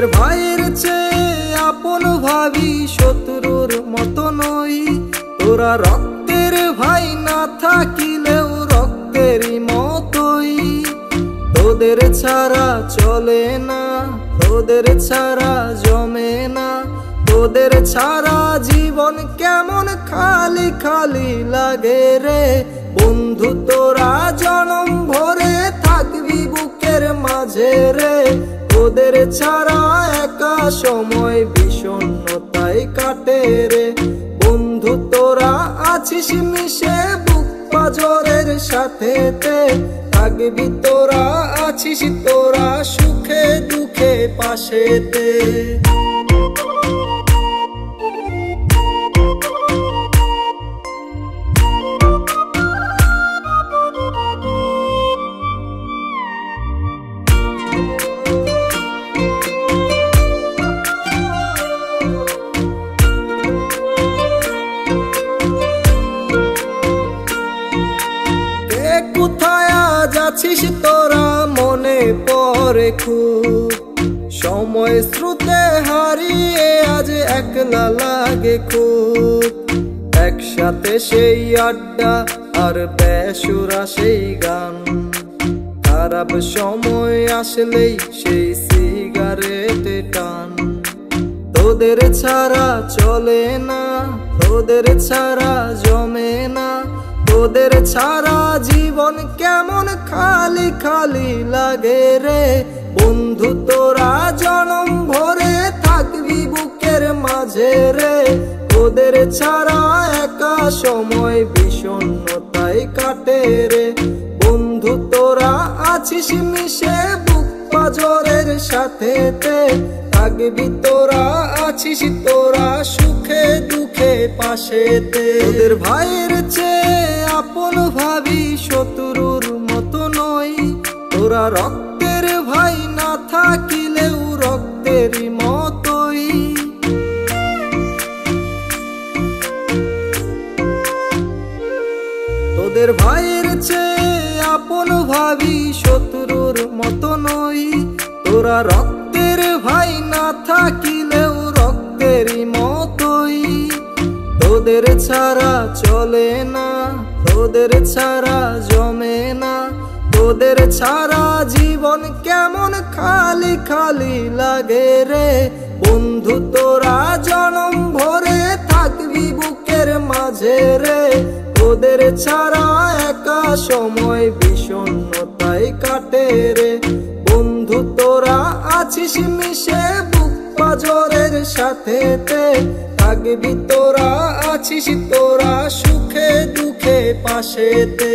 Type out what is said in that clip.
তোদের ভাইয়ের চেয়ে আপন ভাবি, শত্রুর মতো নই। তোরা রক্তের ভাই না থাকিলেও রক্তেরই মতোই। তোদের ছাড়া চলে না, তোদের ছাড়া জমে না, তোদের ছাড়া জীবন কেমন খালি খালি লাগে রে। বন্ধু তোরা জনম ভরে থাকবি বুকের মাঝে রে। তোদের ছাড়া একা সময় বিষণ্ণতায় কাটে রে। বন্ধু তোরা আছিস মিশে বুক পাজরের সাথেতে, থাকবি তোরা আছিস তোরা সুখে দুঃখে পাশেতে। কোথায় আজ আছিস তোরা মনে পড়ে খুব, সময় স্রোতে হারিয়ে আজ একলা লাগে খুব। একসাথে সেই আড্ডা আর বেসুরা সেই গান, খারাপ সময় আসলেই সেই সিগারেটে টান। তোদের ছাড়া চলে না, তোদের ছাড়া জমে না, তোদের ছাড়া জীবন কেমন খালি খালি লাগে রে। বন্ধু তোরা জনম ভরে থাকবি বুকের মাঝে রে। তোদের ছাড়া একা সময় বিষণ্ণতায় কাটে রে। বন্ধু তোরা আছিস মিশে বুক পাজরের সাথেতে, থাকবি তোরা আছিস তোরা সুখে দুঃখে পাশেতে। তোদের ভাইয়ের চেয়ে আপন ভাবি, শত্রুর মতো নই। তোরা রক্তের ভাই না থাকিলেও রক্তেরই মতোই। তোদের ভাইয়ের চেয়ে আপন ভাবি, শত্রুর মতো নই। তোরা রক্তের ভাই না থাকিলেও রক্তেরই মতোই। তোদের ছাড়া চলে না, তোদের ছাড়া জমে না, তোদের ছাড়া জীবন কেমন খালি খালি লাগে রে। বন্ধু তোরা জনম ভরে থাকবি বুকের মাঝে রে। তোদের ছাড়া একা সময় বিষণ্ণতায় কাটে রে। বন্ধু তোরা আছিস মিশে বুক পাজরের সাথেতে, থাকবি তোরা আছিস তোরা সুখে দুঃখে পাশেতে।